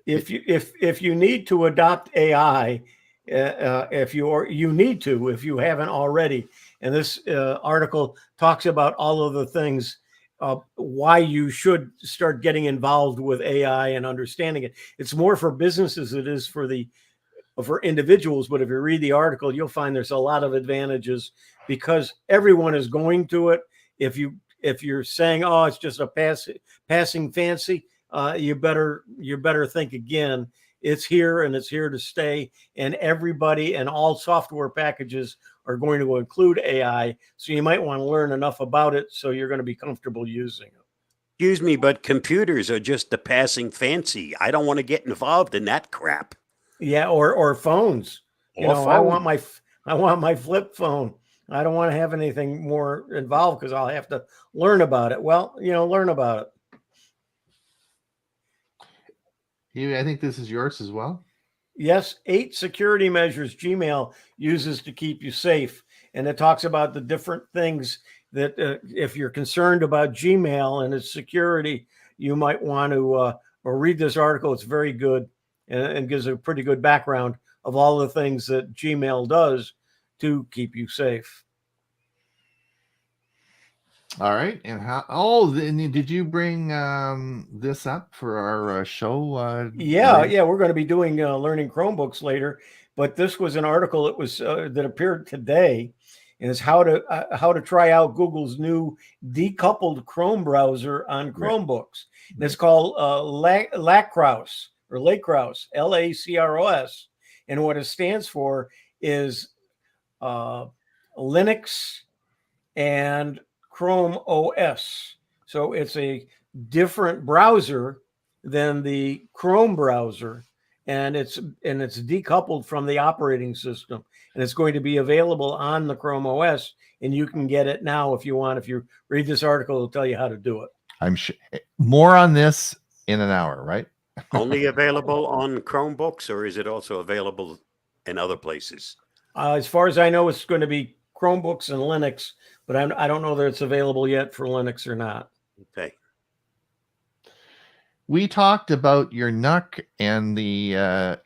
if you need to adopt AI, if you haven't already, and this article talks about all of the things why you should start getting involved with AI and understanding it. It's more for businesses than it is for individuals. But if you read the article, you'll find there's a lot of advantages because everyone is going to it. If you're saying, "Oh, it's just a passing fancy," you better think again. It's here and it's here to stay, and everybody and all software packages are going to include AI. So you might want to learn enough about it so you're going to be comfortable using it. Excuse me, but computers are just a passing fancy. I don't want to get involved in that crap. Yeah, or phones. You Or know, I want my flip phone. I don't want to have anything more involved because I'll have to learn about it. Well, learn about it. I think this is yours as well. Yes, 8 security measures Gmail uses to keep you safe. And it talks about the different things that if you're concerned about Gmail and its security, you might want to or read this article. It's very good and gives a pretty good background of all the things that Gmail does to keep you safe. All right. And did you bring this up for our show? Yeah, we're going to be doing learning Chromebooks later, but this was an article that was that appeared today, and it's how to try out Google's new decoupled Chrome browser on Chromebooks. And it's called Lacros or Lacros, Lacros, and what it stands for is Linux and Chrome OS. So it's a different browser than the Chrome browser, and it's decoupled from the operating system, and it's going to be available on the Chrome OS, and you can get it now if you want. If you read this article, it'll tell you how to do it. I'm sure more on this in an hour, right? Only available on Chromebooks, or is it also available in other places? As far as I know, it's going to be Chromebooks and Linux, but I don't know that it's available yet for Linux or not. Okay. We talked about your NUC and the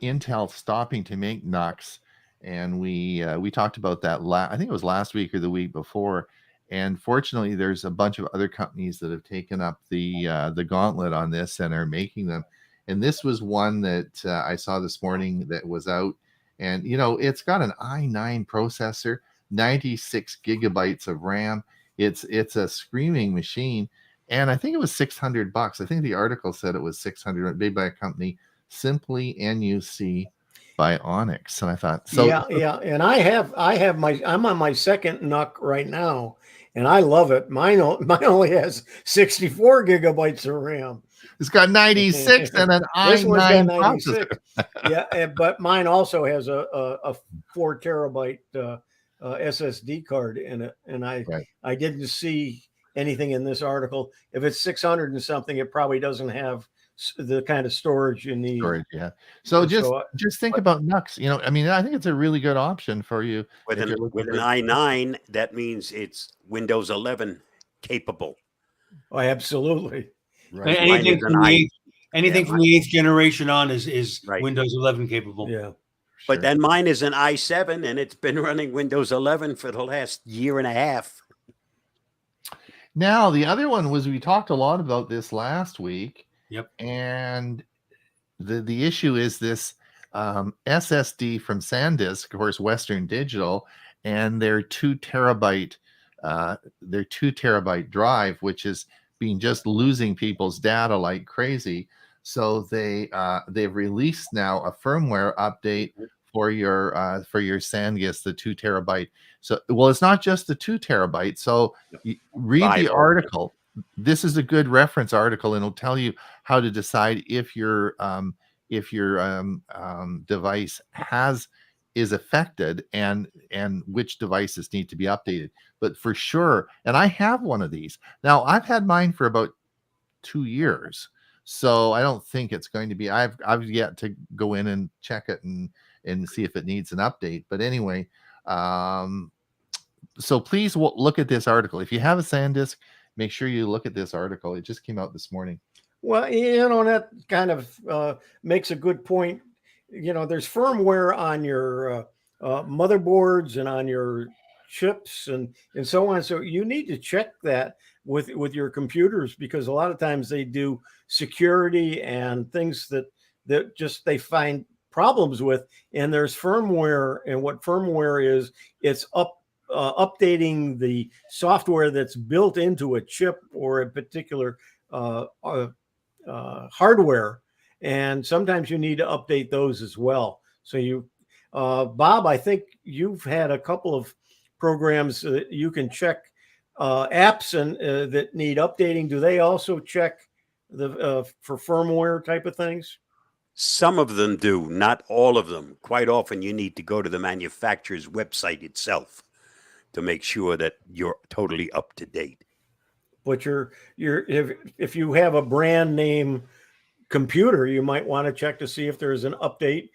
Intel stopping to make NUCs, and we talked about that. I think it was last week or the week before. And fortunately, there's a bunch of other companies that have taken up the gauntlet on this and are making them. And this was one that I saw this morning that was out, and it's got an i9 processor, 96 gigabytes of RAM. It's a screaming machine. And I think it was $600. I think the article said it was $600, made by a company, Simply NUC Bionics. And I thought, yeah. And I'm on my second NUC right now, and I love it. Mine only has 64 gigabytes of RAM. It's got 96 and an This one's got i9 96. processor. Yeah, but mine also has a 4 terabyte SSD card in it, and I didn't see anything in this article. If it's 600 and something, it probably doesn't have the kind of storage you need. Storage, yeah. So just think about NUCs. I mean, I think it's a really good option for you. With an i9, that means it's Windows 11 capable. Oh, absolutely. Right. Anything from the 8th generation on is Right. Windows 11 capable. Yeah. But then mine is an i7, and it's been running Windows 11 for the last year and a half. Now, the other one was, we talked a lot about this last week. Yep. And the issue is this SSD from SanDisk, of course, Western Digital, and their 2 terabyte drive, which is being just losing people's data like crazy. So they've released now a firmware update for your SanDisk, the 2 terabyte. So, well, it's not just the 2 terabyte. So read the article. This is a good reference article, and it'll tell you how to decide if your device is affected and which devices need to be updated. But for sure, and I have one of these now. I've had mine for about 2 years, so I don't think it's going to be. I've yet to go in and check it and see if it needs an update. But anyway, so please look at this article. If you have a SanDisk, make sure you look at this article. It just came out this morning. Well, that kind of makes a good point. There's firmware on your motherboards and on your chips and so on. So you need to check that with your computers, because a lot of times they do security and things that just they find problems with. And there's firmware, and what firmware is, it's updating the software that's built into a chip or a particular hardware, and sometimes you need to update those as well. So Bob, I think you've had a couple of programs that you can check apps and that need updating, do they also check the for firmware type of things? Some of them do, not all of them. Quite often, you need to go to the manufacturer's website itself to make sure that you're totally up to date. But if you have a brand name computer, you might want to check to see if there's an update.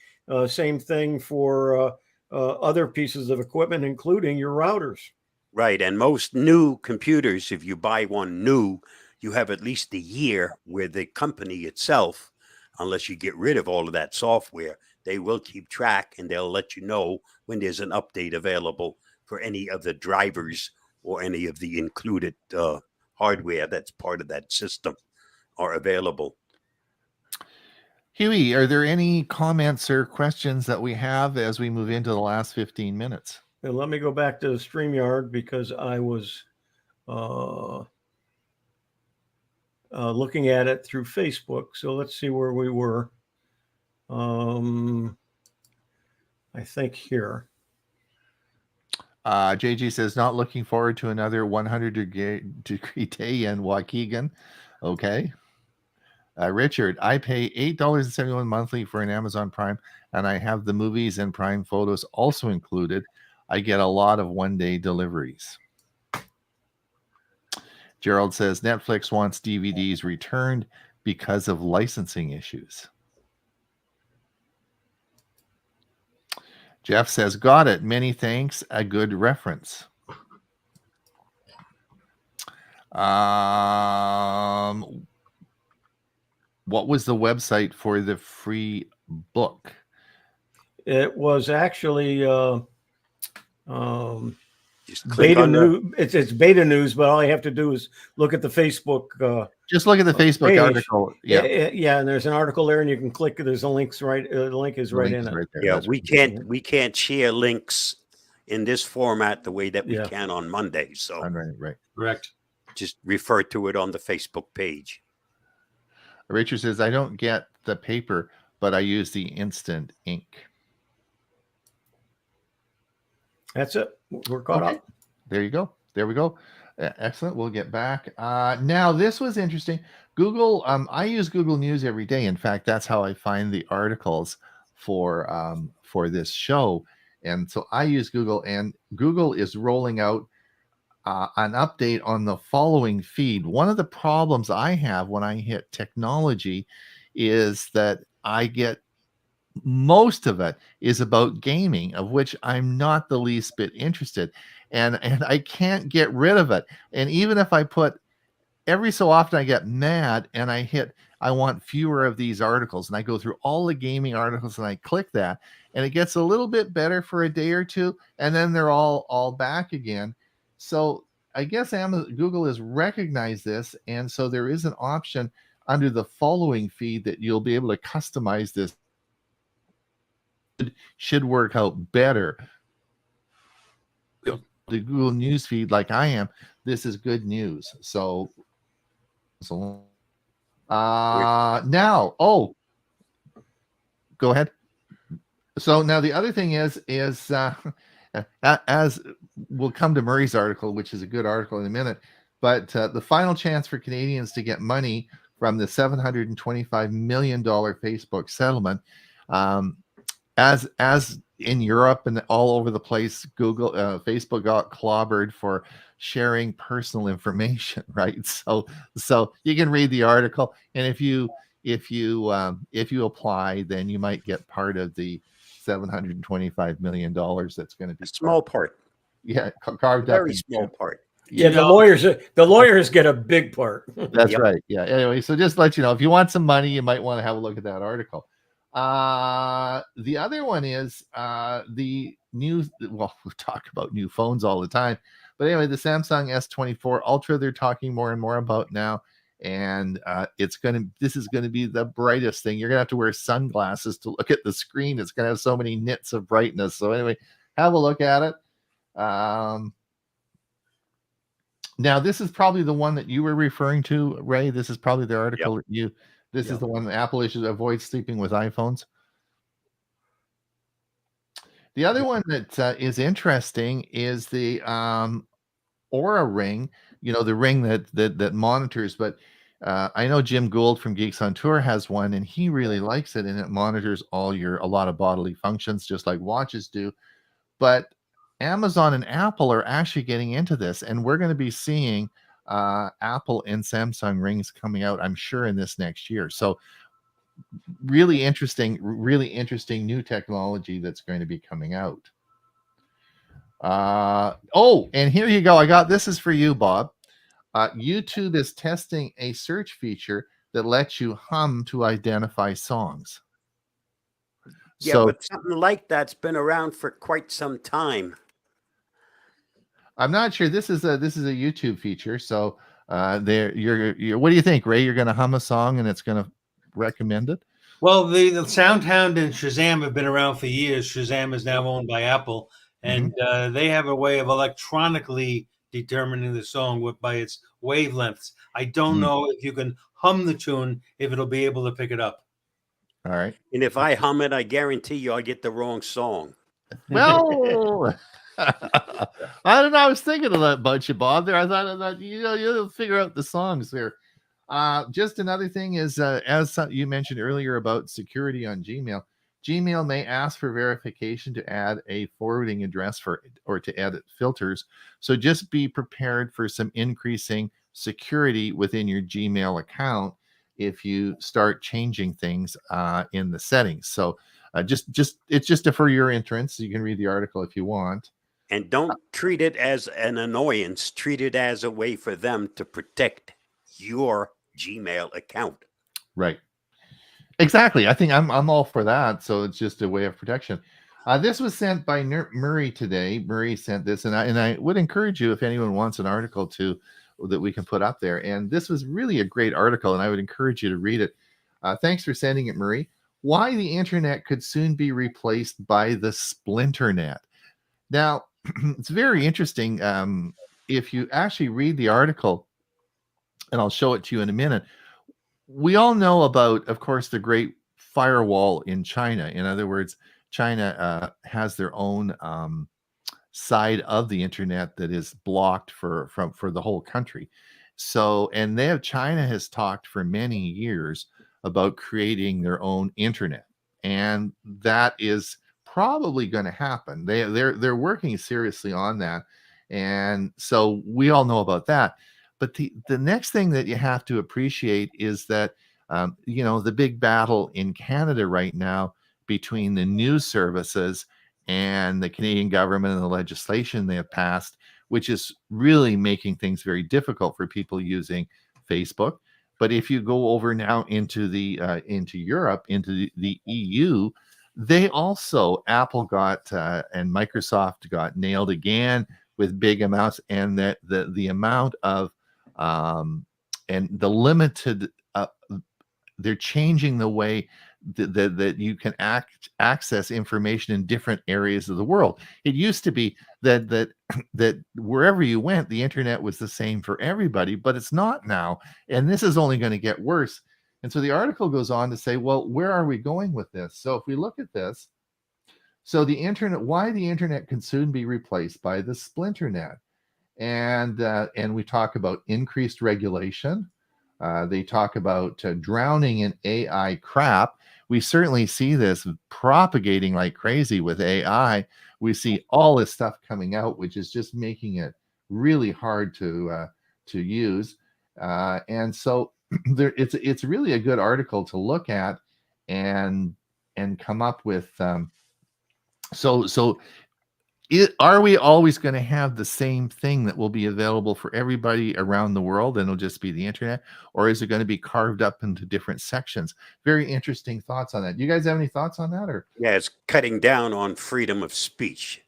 Same thing for other pieces of equipment, including your routers. Right. And most new computers, if you buy one new, you have at least a year where the company itself, unless you get rid of all of that software, they will keep track and they'll let you know when there's an update available for any of the drivers or any of the included hardware that's part of that system are available. Huey, are there any comments or questions that we have as we move into the last 15 minutes? And let me go back to StreamYard because I was looking at it through Facebook. So let's see where we were. I think here. JG says, not looking forward to another 100-degree day in Waukegan. Okay. Richard, I pay $8.71 monthly for an Amazon Prime, and I have the movies and Prime photos also included. I get a lot of one-day deliveries. Gerald says, Netflix wants DVDs returned because of licensing issues. Jeff says, got it. Many thanks. A good reference. What was the website for the free book? It was actually Just click beta on the, news. It's beta news, but all you have to do is look at the Facebook. Just look at the Facebook page. article. Yeah, Yeah, and there's an article there, and you can click. There's a links right. The link is right link in is it. right there. yeah, That's we can't share links in this format the way that we Yeah. can on Monday. So right. Correct. just refer to it on the Facebook page. Richard says, I don't get the paper, but I use the instant ink. That's it. We're caught Okay. up. There you go. There we go. Excellent. We'll get back. Now, this was interesting. Google, I use Google News every day. In fact, that's how I find the articles for this show. And so I use Google, and Google is rolling out an update on the following feed. One of the problems I have when I hit technology is that I get most of it is about gaming, of which I'm not the least bit interested, and I can't get rid of it. And even if I put, every so often I get mad and I want fewer of these articles, and I go through all the gaming articles and I click that, and it gets a little bit better for a day or two, and then they're all back again. So I guess Google has recognized this, and so there is an option under the following feed that you'll be able to customize this. Should work out better. The Google News feed, like I am, this is good news. So now, go ahead. So now the other thing is as we'll come to Murray's article, which is a good article in a minute, but the final chance for Canadians to get money from the $725 million Facebook settlement, as in Europe and all over the place, Facebook got clobbered for sharing personal information, right? So you can read the article, and if you apply, then you might get part of the $725 million that's going to be A small part, carved up. very small part. Yeah, the lawyers get a big part. That's Yep. right. Yeah. Anyway, so just let you know, if you want some money, you might want to have a look at that article. The other one is the new. Well, we talk about new phones all the time, but anyway, the Samsung S24 Ultra they're talking more and more about now, and this is gonna be the brightest thing. You're gonna have to wear sunglasses to look at the screen. It's gonna have so many nits of brightness. So anyway, have a look at it. Now, this is probably the one that you were referring to, Ray. This is probably the article that you. This is the one that Apple issues avoid sleeping with iPhones. The other one that is interesting is the Aura Ring, the ring that monitors. But I know Jim Gould from Geeks on Tour has one, and he really likes it, and it monitors a lot of bodily functions, just like watches do. But Amazon and Apple are actually getting into this, and we're going to be seeing Apple and Samsung rings coming out, I'm sure, in this next year. So really interesting new technology that's going to be coming out. And here you go. I got this is for you, Bob. YouTube is testing a search feature that lets you hum to identify songs. Yeah, So but something like that's been around for quite some time. I'm not sure. This is a YouTube feature. So there, you're. What do you think, Ray? You're going to hum a song and it's going to recommend it? Well, the SoundHound and Shazam have been around for years. Shazam is now owned by Apple, and they have a way of electronically determining the song by its wavelengths. I don't know if you can hum the tune, if it'll be able to pick it up. All right. And if I hum it, I guarantee you I'll get the wrong song. Well, I don't know. I was thinking of that bunch of Bob there. I thought you'll figure out the songs there. Just another thing is, as you mentioned earlier about security on Gmail, Gmail may ask for verification to add a forwarding address or to edit filters. So just be prepared for some increasing security within your Gmail account if you start changing things in the settings. So it's just for your entrance. You can read the article if you want. And don't treat it as an annoyance. Treat it as a way for them to protect your Gmail account. Right. Exactly. I think I'm all for that. So it's just a way of protection. This was sent by Murray today. Murray sent this, and I would encourage you, if anyone wants an article that we can put up there. And this was really a great article, and I would encourage you to read it. Thanks for sending it, Murray. Why the internet could soon be replaced by the splinternet. Now, it's very interesting. If you actually read the article, and I'll show it to you in a minute, we all know about, of course, the Great Firewall in China. In other words, China has their own side of the internet that is blocked for the whole country. So, and China has talked for many years about creating their own internet, and that is probably going to happen. They're working seriously on that, and so we all know about that. But the next thing that you have to appreciate is that the big battle in Canada right now between the news services and the Canadian government and the legislation they have passed, which is really making things very difficult for people using Facebook. But if you go over now into Europe, into the EU, they also, Apple got and Microsoft got nailed again with big amounts, and that the amount of and the limited they're changing the way that you can access information in different areas of the world. It used to be that wherever you went, the internet was the same for everybody, but it's not now, and this is only going to get worse. And so the article goes on to say, well, where are we going with this? So if we look at this, so why the internet can soon be replaced by the splinternet. And we talk about increased regulation. They talk about drowning in AI crap. We certainly see this propagating like crazy with AI. We see all this stuff coming out, which is just making it really hard to use. And so it's really a good article to look at and come up with. Are we always going to have the same thing that will be available for everybody around the world, and it'll just be the internet, or is it going to be carved up into different sections? Very interesting thoughts on that. Do you guys have any thoughts on that? Or yeah, it's cutting down on freedom of speech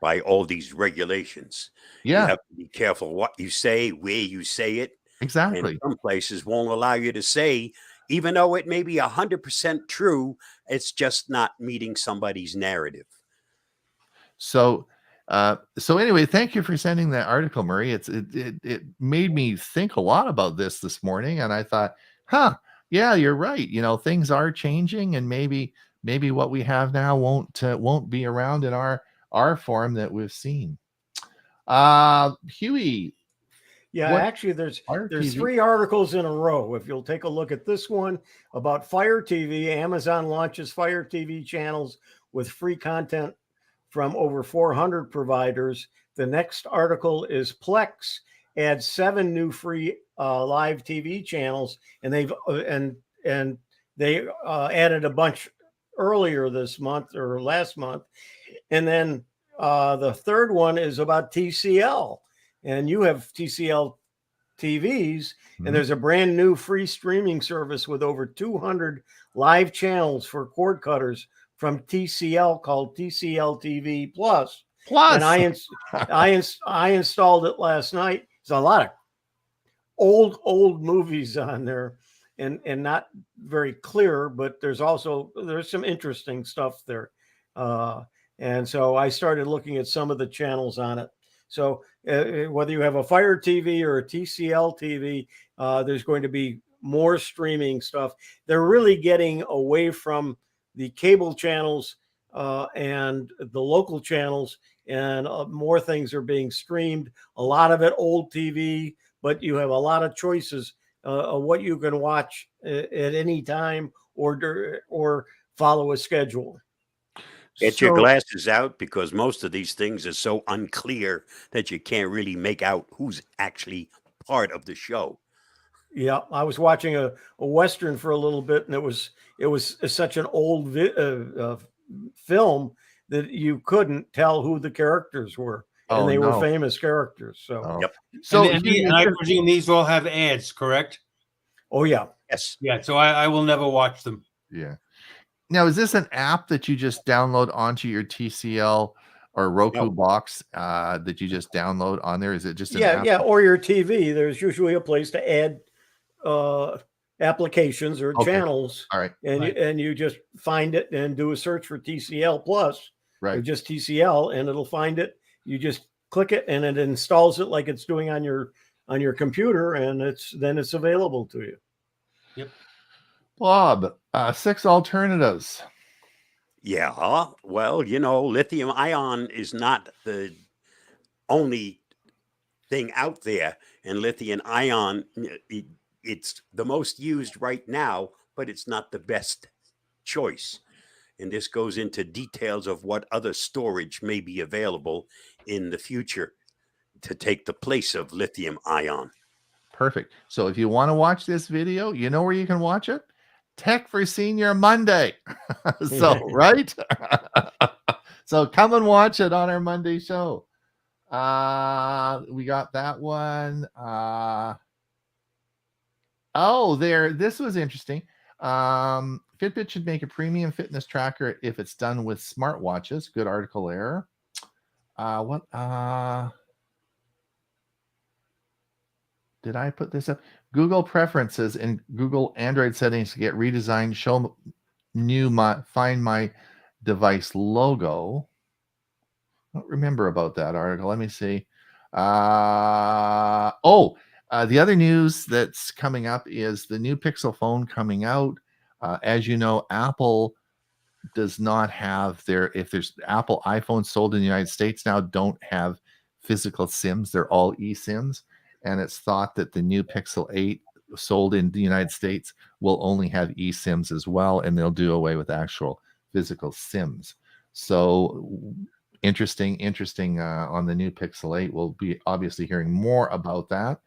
by all these regulations. Yeah, you have to be careful what you say, where you say it. Exactly. And some places won't allow you to say, even though it may be 100% true, it's just not meeting somebody's narrative. So anyway, thank you for sending that article, Murray. It made me think a lot about this morning, and I thought, yeah, you're right. Things are changing, and maybe what we have now won't be around in our form that we've seen. Huey, Yeah, what actually, Fire there's TV? 3 articles in a row. If you'll take a look at this one about Fire TV, Amazon launches Fire TV channels with free content from over 400 providers. The next article is Plex adds 7 new free live TV channels, and they added a bunch earlier this month or last month. And then the third one is about TCL, and you have TCL TVs, Mhm. and there's a brand new free streaming service with over 200 live channels for cord cutters from TCL called TCL TV Plus. Plus, And I installed it last night. There's a lot of old movies on there, and not very clear, but there's some interesting stuff there. And so I started looking at some of the channels on it. So whether you have a Fire TV or a TCL TV, there's going to be more streaming stuff. They're really getting away from the cable channels and the local channels, and more things are being streamed. A lot of it old TV, but you have a lot of choices of what you can watch at any time or follow a schedule. Get your So, glasses out, because most of these things are so unclear that you can't really make out who's actually part of the show. yeah, I was watching a Western for a little bit, and it was such an old film that you couldn't tell who the characters were, and oh they were no. famous characters. So, Oh. Yep. So and I presume these all have ads, correct? oh yeah, Yes. Yeah, so I will never watch them. yeah. Now, is this an app that you just download onto your TCL or Roku No. box that you just download on there? Is it just an yeah, app? yeah, or your TV. There's usually a place to add applications or Okay. channels, All right. and Right. you just find it and do a search for TCL Plus or Right. just TCL, and it'll find it. You just click it, and it installs it like it's doing on your computer, and it's available to you. Bob, 6 alternatives. Yeah. Well, lithium ion is not the only thing out there, and lithium ion, it's the most used right now, but it's not the best choice. And this goes into details of what other storage may be available in the future to take the place of lithium ion. Perfect. So if you want to watch this video, you know where you can watch it? Tech for Senior Monday. So, right? So come and watch it on our Monday show. We got that one. This was interesting. Fitbit should make a premium fitness tracker if it's done with smartwatches. Good article there. Did I put this up? Google preferences in Google Android settings to get redesigned. Show Find My Device logo. I don't remember about that article. Let me see. The other news that's coming up is the new Pixel phone coming out. As you know, Apple does not have if there's Apple iPhones sold in the United States now, don't have physical SIMs. They're all eSIMs. And it's thought that the new Pixel 8 sold in the United States will only have eSIMs as well, and they'll do away with actual physical SIMs. So interesting on the new Pixel 8. We'll be obviously hearing more about that.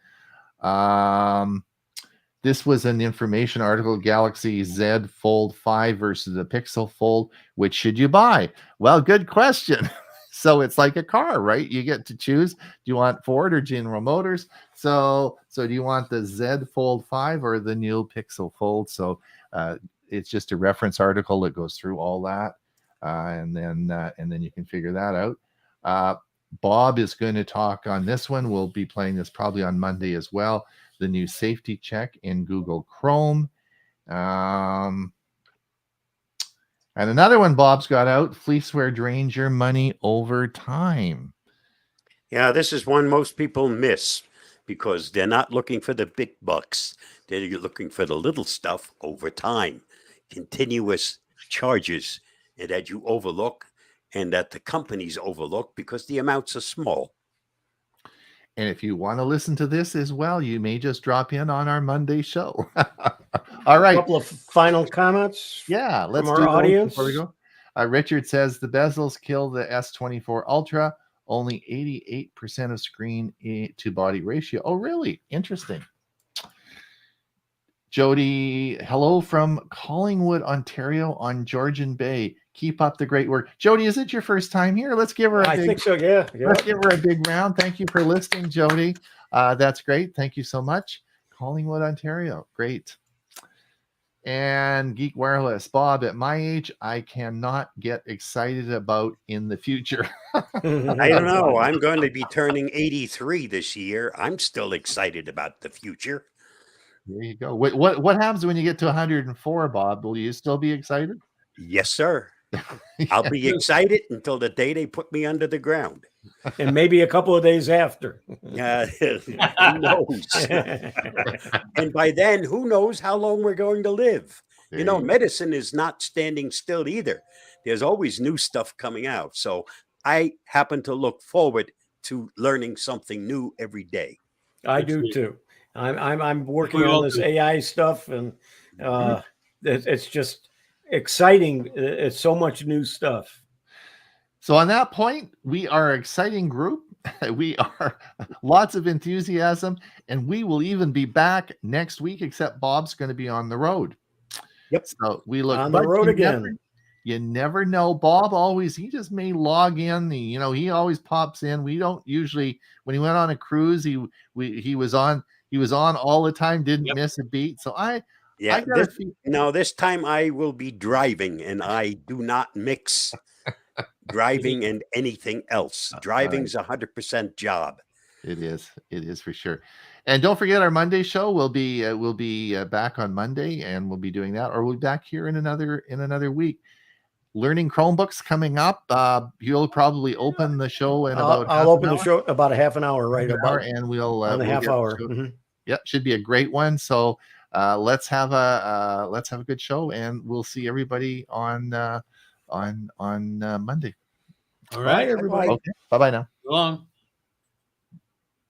This was an information article, Galaxy Z Fold 5 versus the Pixel Fold. Which should you buy? Well, good question. So it's like a car, right? You get to choose. Do you want Ford or General Motors? So do you want the Z Fold 5 or the new Pixel Fold? So it's just a reference article that goes through all that, and then you can figure that out. Bob is going to talk on this one. We'll be playing this probably on Monday as well. The new safety check in Google Chrome. And another one Bob's got out, Fleeceware drains your money over time. Yeah, this is one most people miss because they're not looking for the big bucks. They're looking for the little stuff over time, continuous charges that you overlook and that the companies overlook because the amounts are small. And if you want to listen to this as well, you may just drop in on our Monday show. All A right. couple of final comments. Yeah, let's our do those audience. before we go. Richard says the bezels kill the S24 Ultra. Only 88% of screen to body ratio. Oh, really? Interesting. Jody, hello from Collingwood, Ontario on Georgian Bay. Keep up the great work. Jody, is it your first time here? Let's give her a I big, think so. Yeah. let's give her a big round. Thank you for listening, Jody. That's great. Thank you so much. Collingwood, Ontario. Great. And Geek Wireless, Bob, at my age, I cannot get excited about in the future. I don't know. I'm going to be turning 83 this year. I'm still excited about the future. There you go. What happens when you get to 104, Bob? Will you still be excited? Yes, sir. I'll be excited until the day they put me under the ground. And maybe a couple of days after. Who knows? And by then, who knows how long we're going to live? There You know, go. medicine is not standing still either. There's always new stuff coming out. So I happen to look forward to learning something new every day. I do too. I'm working We all on this do. AI stuff, and it's just exciting. It's so much new stuff. So on that point, we are an exciting group. We are lots of enthusiasm, and we will even be back next week, except Bob's going to be on the road. Yep. So we look On the but road you again. You never know. Bob always, he just may log in. He always pops in. We don't usually, when he went on a cruise, he was on all the time, didn't miss a beat. So I Yeah. got a few. Now, this time I will be driving, and I do not mix driving and anything else. Driving's 100% job. It is for sure. And don't forget our Monday show. We'll be back on Monday, and we'll be doing that, or we'll be back here in another week. Learning Chromebooks coming up. You'll probably open the show in about. I'll open the show about a half an hour, right? Half an About hour, and we'll on the we'll half get the hour. show. Mhm. Yep, should be a great one. So let's have a good show, and we'll see everybody on Monday. All Bye, right. everybody. Okay, bye now. So long.